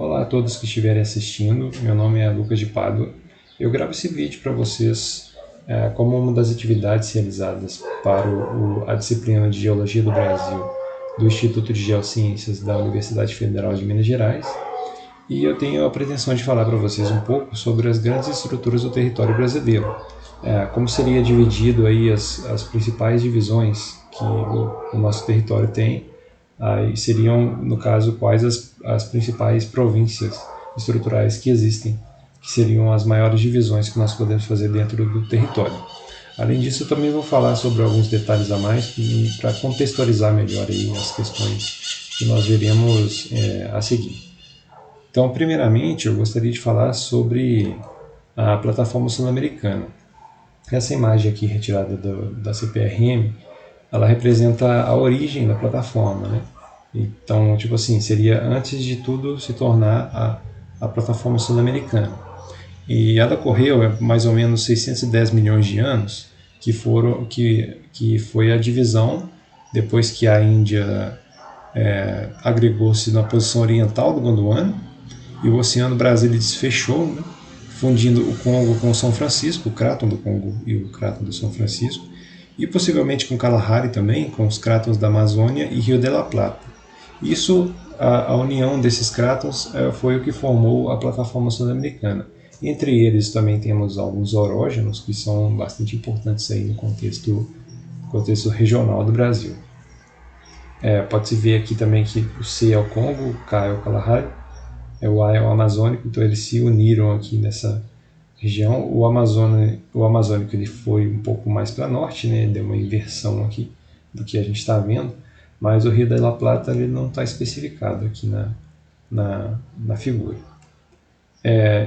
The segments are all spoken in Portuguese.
Olá a todos que estiverem assistindo, meu nome é Lucas de Pádua. Eu gravo esse vídeo para vocês como uma das atividades realizadas para a disciplina de Geologia do Brasil do Instituto de Geociências da Universidade Federal de Minas Gerais. E eu tenho a pretensão de falar para vocês um pouco sobre as grandes estruturas do território brasileiro, como seria dividido aí as principais divisões que o nosso território tem. Aí seriam, no caso, quais as principais províncias estruturais que existem, que seriam as maiores divisões que nós podemos fazer dentro do território. Além disso, eu também vou falar sobre alguns detalhes a mais para contextualizar melhor aí as questões que nós veremos a seguir. Então, primeiramente, eu gostaria de falar sobre a plataforma sul-americana. Essa imagem aqui retirada da CPRM, ela representa a origem da plataforma, né? Então, tipo assim, seria antes de tudo se tornar a plataforma sul-americana. E ela ocorreu mais ou menos 610 milhões de anos, que foi a divisão depois que a Índia agregou-se na posição oriental do Gondwana e o Oceano Brasílides fechou, né? Fundindo o Congo com o São Francisco, o Cráton do Congo e o Cráton do São Francisco, e possivelmente com Kalahari também, com os crátons da Amazônia e Rio de la Plata. Isso, a união desses crátons foi o que formou a plataforma sul-americana. Entre eles também temos alguns orógenos que são bastante importantes aí no contexto regional do Brasil. Pode-se ver aqui também que o C é o Congo, o K é o Kalahari, o A é o Amazônico, então eles se uniram aqui nessa região. O Amazônico ele foi um pouco mais para norte, né? Deu uma inversão aqui do que a gente está vendo, mas o Rio de la Plata ele não está especificado aqui na figura.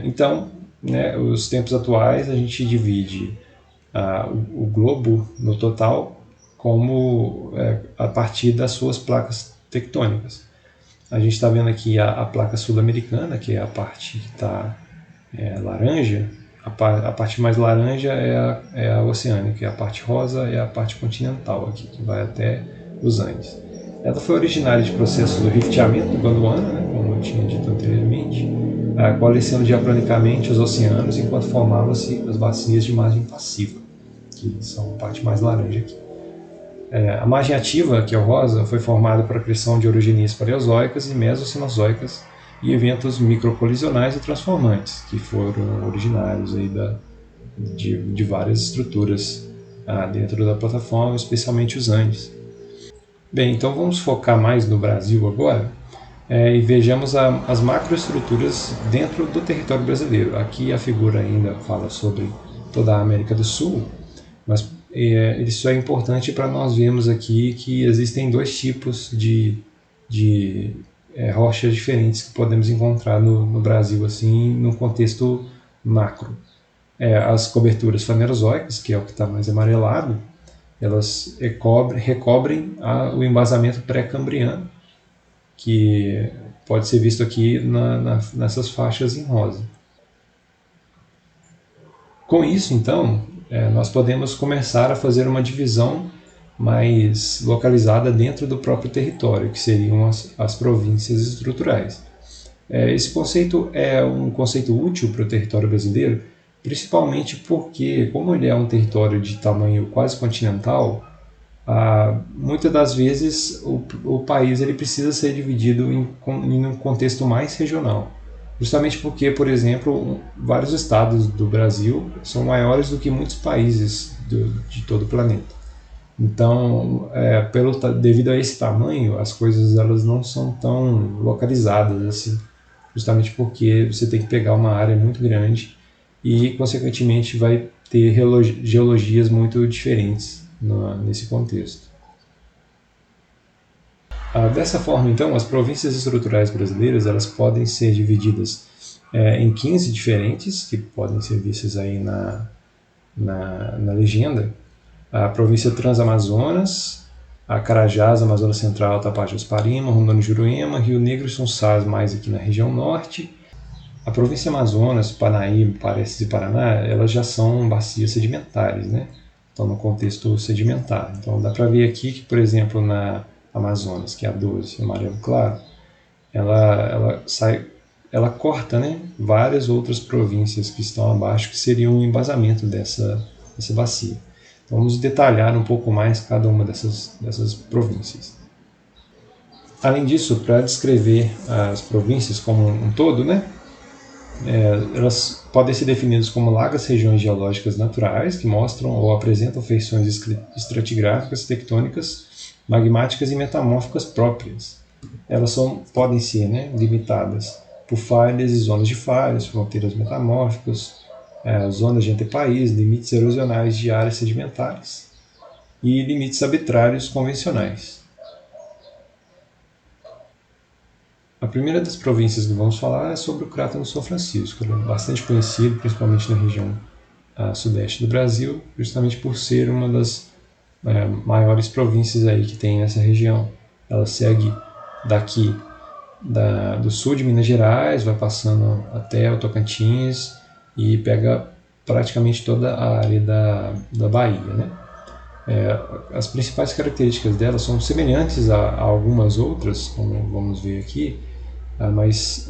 Então, né, os tempos atuais a gente divide o globo no total como a partir das suas placas tectônicas. A gente está vendo aqui a placa sul-americana, que é a parte que está laranja. A parte mais laranja é a oceânica, e a parte rosa é a parte continental, aqui, que vai até os Andes. Ela foi originária de processos do rifteamento do Gondwana, né, como eu tinha dito anteriormente, coalescendo diacronicamente os oceanos enquanto formavam-se as bacias de margem passiva, que são a parte mais laranja aqui. A margem ativa, que é o rosa, foi formada por acreção de orogenias paleozoicas e mesocenozoicas e eventos microcolisionais e transformantes, que foram originários aí de várias estruturas dentro da plataforma, especialmente os Andes. Bem, então vamos focar mais no Brasil agora e vejamos as macroestruturas dentro do território brasileiro. Aqui a figura ainda fala sobre toda a América do Sul, mas isso é importante para nós vermos aqui que existem dois tipos de rochas diferentes que podemos encontrar no Brasil, assim, no contexto macro. As coberturas fanerozoicas, que é o que está mais amarelado, elas recobrem o embasamento pré-cambriano, que pode ser visto aqui nessas faixas em rosa. Com isso, então, nós podemos começar a fazer uma divisão mais localizada dentro do próprio território, que seriam as províncias estruturais. Esse conceito é um conceito útil para o território brasileiro, principalmente porque, como ele é um território de tamanho quase continental, muitas das vezes o país ele precisa ser dividido em um contexto mais regional. Justamente porque, por exemplo, vários estados do Brasil são maiores do que muitos países de todo o planeta. Então, devido a esse tamanho, as coisas elas não são tão localizadas assim, justamente porque você tem que pegar uma área muito grande e, consequentemente, vai ter geologias muito diferentes nesse contexto. Dessa forma, então, as províncias estruturais brasileiras elas podem ser divididas em 15 diferentes, que podem ser vistas aí na legenda. A província Transamazonas, a Carajás, Amazonas Central, Tapajós, Parima, Rondônia e Juruema, Rio Negro e Sonsás, mais aqui na região norte. A província Amazonas, Panaíba, Parecis e Paraná, elas já são bacias sedimentares, né? Estão no contexto sedimentar. Então dá para ver aqui que, por exemplo, na Amazonas, que é a 12, amarelo claro, ela sai ela corta, né, várias outras províncias que estão abaixo, que seriam um embasamento dessa bacia. Então, vamos detalhar um pouco mais cada uma dessas províncias. Além disso, para descrever as províncias como um todo, né, elas podem ser definidas como largas regiões geológicas naturais que mostram ou apresentam feições estratigráficas, tectônicas, magmáticas e metamórficas próprias. Elas podem ser, né, limitadas por falhas e zonas de falhas, fronteiras metamórficas, zonas de antepaís, limites erosionais de áreas sedimentares e limites arbitrários convencionais. A primeira das províncias que vamos falar é sobre o Craton do São Francisco. Ele é bastante conhecido, principalmente na região sudeste do Brasil, justamente por ser uma das maiores províncias aí que tem nessa região. Ela segue daqui do sul de Minas Gerais, vai passando até o Tocantins e pega praticamente toda a área da Bahia, né? As principais características dela são semelhantes a algumas outras, como vamos ver aqui, mas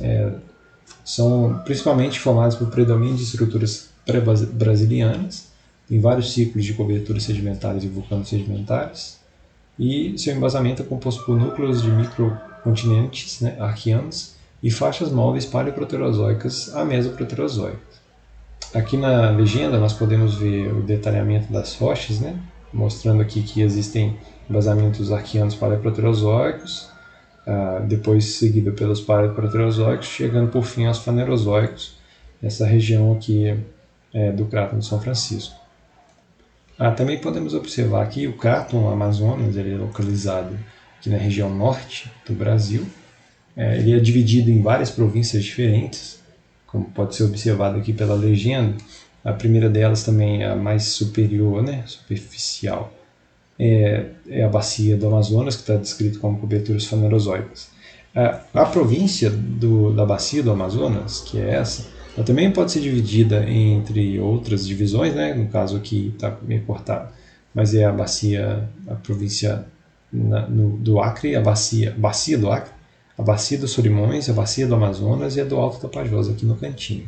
são principalmente formadas por predomínio de estruturas pré-brasilianas, tem vários ciclos de coberturas sedimentares e vulcanos sedimentares, e seu embasamento é composto por núcleos de microcontinentes, né, arqueanos, e faixas móveis paleoproterozoicas a mesoproterozoicas. Aqui na legenda nós podemos ver o detalhamento das rochas, né, mostrando aqui que existem embasamentos arqueanos paleoproterozoicos, depois seguido pelos paleoproterozoicos, chegando por fim aos fanerozoicos, essa região aqui do Craton de São Francisco. Também podemos observar aqui o Craton Amazonas, ele é localizado aqui na região norte do Brasil. Ele é dividido em várias províncias diferentes, como pode ser observado aqui pela legenda. A primeira delas também é a mais superior, né, superficial, é a bacia do Amazonas, que está descrito como coberturas fanerozoicas. A província da bacia do Amazonas, que é essa, ela também pode ser dividida entre outras divisões, né, no caso aqui está meio cortado, mas é a província do Acre, a bacia do Acre, a bacia dos Solimões, a bacia do Amazonas e a do Alto Tapajós aqui no cantinho.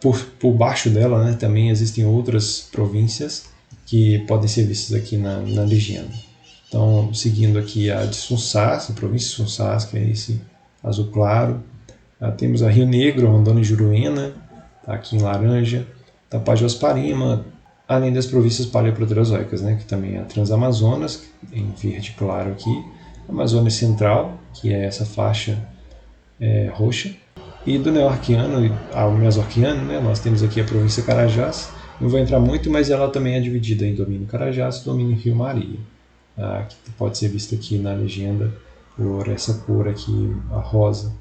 Por baixo dela, né, também existem outras províncias que podem ser vistas aqui na legenda. Então, seguindo aqui a de Sunsás, a província de Sunsás, que é esse azul claro. Temos a Rio Negro, Rondônia e Juruena, tá aqui em laranja. Tapajós, Parima, além das províncias paleoproterozoicas, né, que também é a Transamazonas, em verde claro aqui. Amazônia Central, que é essa faixa roxa. E do Neo-Arqueano ao Meso-Arqueano, né, nós temos aqui a província Carajás. Não vou entrar muito, mas ela também é dividida em domínio Carajás e domínio Rio Maria, que pode ser visto aqui na legenda por essa cor aqui, a rosa.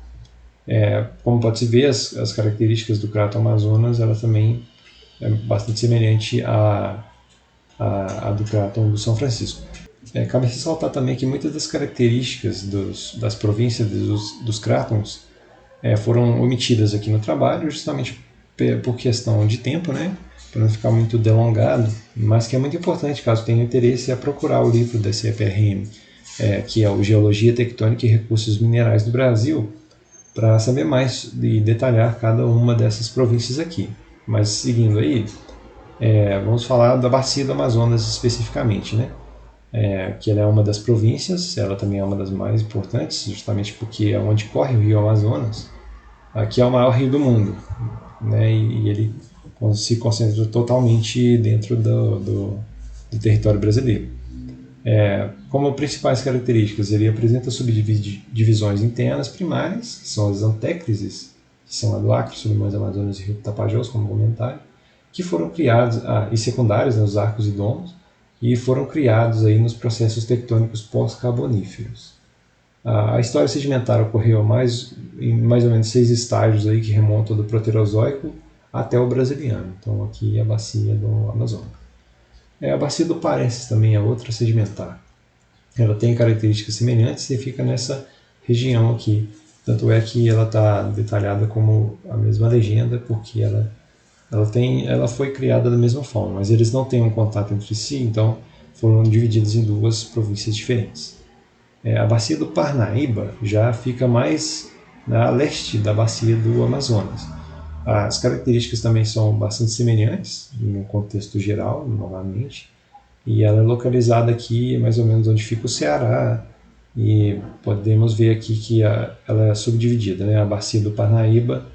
Como pode se ver, as características do Craton Amazonas, ela também é bastante semelhante à do Craton do São Francisco. Cabe ressaltar também que muitas das características das províncias dos Cratons foram omitidas aqui no trabalho, justamente por questão de tempo, né? Para não ficar muito delongado, mas que é muito importante, caso tenha interesse, procurar o livro da CFRM, que é o Geologia Tectônica e Recursos Minerais do Brasil, para saber mais e detalhar cada uma dessas províncias aqui. Mas seguindo aí, vamos falar da Bacia do Amazonas especificamente, né? Que ela é uma das províncias, ela também é uma das mais importantes, justamente porque é onde corre o rio Amazonas, que é o maior rio do mundo, né? E ele se concentra totalmente dentro do território brasileiro. Como principais características, ele apresenta subdivisões internas primárias, que são as antéclises, que são a do Acre, Solimões, Amazonas e Rio Tapajós, como comentário, que foram criados, e secundários, né, os arcos e domos, e foram criados aí nos processos tectônicos pós-carboníferos. A história sedimentar ocorreu em mais ou menos 6 estágios aí que remontam do Proterozoico até o Brasiliano. Então aqui é a bacia do Amazonas. A bacia do Parecis também é outra sedimentar. Ela tem características semelhantes e fica nessa região aqui. Tanto é que ela está detalhada como a mesma legenda, porque ela foi criada da mesma forma, mas eles não têm um contato entre si, então foram divididos em 2 províncias diferentes. A bacia do Parnaíba já fica mais a leste da bacia do Amazonas. As características também são bastante semelhantes no contexto geral, novamente, e ela é localizada aqui mais ou menos onde fica o Ceará, e podemos ver aqui que ela é subdividida, né? A bacia do Parnaíba,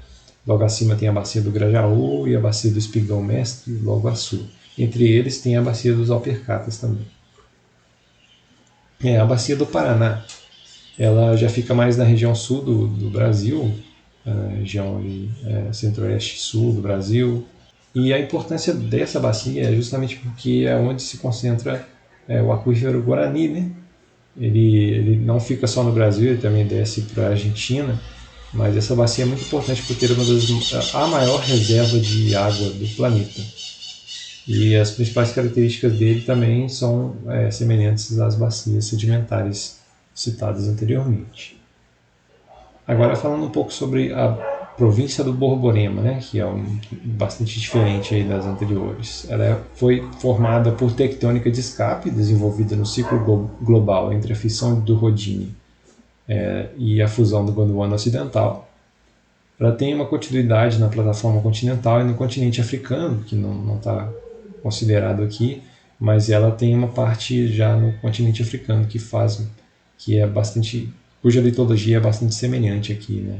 logo acima tem a bacia do Grajaú e a bacia do Espigão Mestre, logo a sul. Entre eles tem a bacia dos Alpercatas também. A bacia do Paraná, ela já fica mais na região sul do Brasil, região ali, centro-oeste sul do Brasil. E a importância dessa bacia é justamente porque é onde se concentra o aquífero Guarani, né? Ele não fica só no Brasil, ele também desce para a Argentina, mas essa bacia é muito importante porque ele é a maior reserva de água do planeta. E as principais características dele também são semelhantes às bacias sedimentares citadas anteriormente. Agora falando um pouco sobre a província do Borborema, né, que é bastante diferente aí das anteriores. Ela foi formada por tectônica de escape, desenvolvida no ciclo global entre a fissão do Rodine e a fusão do Gondwana Ocidental. Ela tem uma continuidade na plataforma continental e no continente africano, que não está considerado aqui, mas ela tem uma parte já no continente africano cuja litologia é bastante semelhante aqui, né?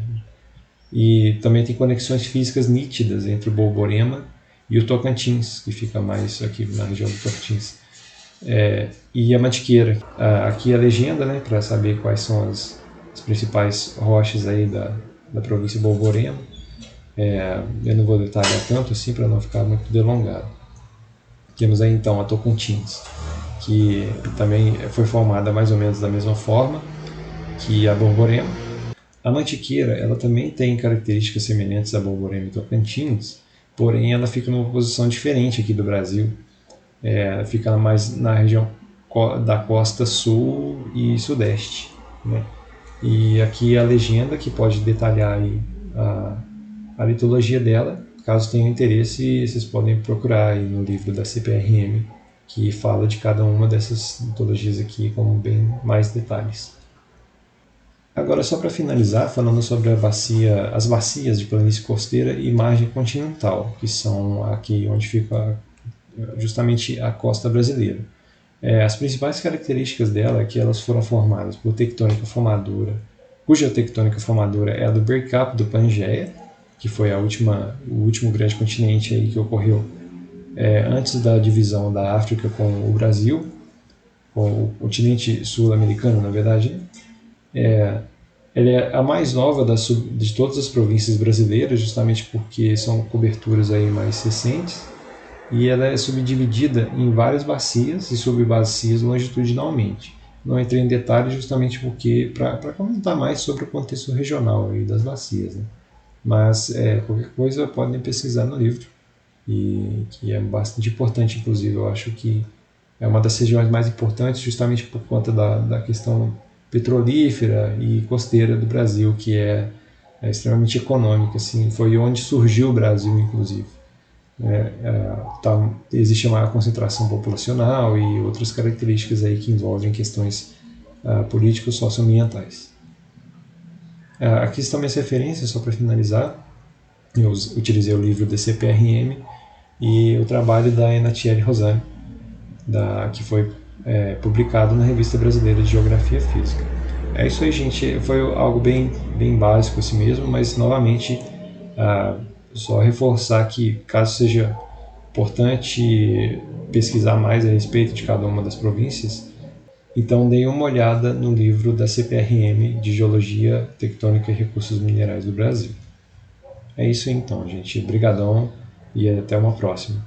E também tem conexões físicas nítidas entre o Borborema e o Tocantins, que fica mais aqui na região do Tocantins, e a Mantiqueira. Aqui a legenda, né, para saber quais são as principais rochas aí da província Borborema. Eu não vou detalhar tanto assim para não ficar muito delongado. Temos aí então a Tocantins, que também foi formada mais ou menos da mesma forma que a Borborema. A Mantiqueira, ela também tem características semelhantes a Borborema e Tocantins, porém ela fica numa posição diferente aqui do Brasil. Ela fica mais na região da costa sul e sudeste, né? E aqui a legenda que pode detalhar aí a litologia dela. Caso tenham interesse, vocês podem procurar aí no livro da CPRM, que fala de cada uma dessas litologias aqui com bem mais detalhes. Agora, só para finalizar, falando sobre as bacias de planície costeira e margem continental, que são aqui onde fica justamente a costa brasileira. As principais características dela é que elas foram formadas por tectônica formadora, cuja tectônica formadora é a do breakup do Pangeia, que foi o último grande continente aí que ocorreu antes da divisão da África com o Brasil, com o continente sul-americano, na verdade. Ela é a mais nova de todas as províncias brasileiras, justamente porque são coberturas aí mais recentes, e ela é subdividida em várias bacias e subbacias longitudinalmente. Não entrei em detalhes justamente porque para comentar mais sobre o contexto regional aí das bacias, né? Mas qualquer coisa podem pesquisar no livro, e que é bastante importante, inclusive. Eu acho que é uma das regiões mais importantes justamente por conta da questão petrolífera e costeira do Brasil, que é extremamente econômica, assim, foi onde surgiu o Brasil, inclusive. Existe uma concentração populacional e outras características aí que envolvem questões políticas socioambientais. Aqui estão minhas referências, só para finalizar. Eu utilizei o livro da CPRM e o trabalho da Enatiele Rosani, que foi publicado na Revista Brasileira de Geografia Física. É isso aí, gente. Foi algo bem básico assim mesmo, mas novamente só reforçar que, caso seja importante pesquisar mais a respeito de cada uma das províncias, então deem uma olhada no livro da CPRM de Geologia, Tectônica e Recursos Minerais do Brasil. É isso aí, então, gente. Obrigadão e até uma próxima.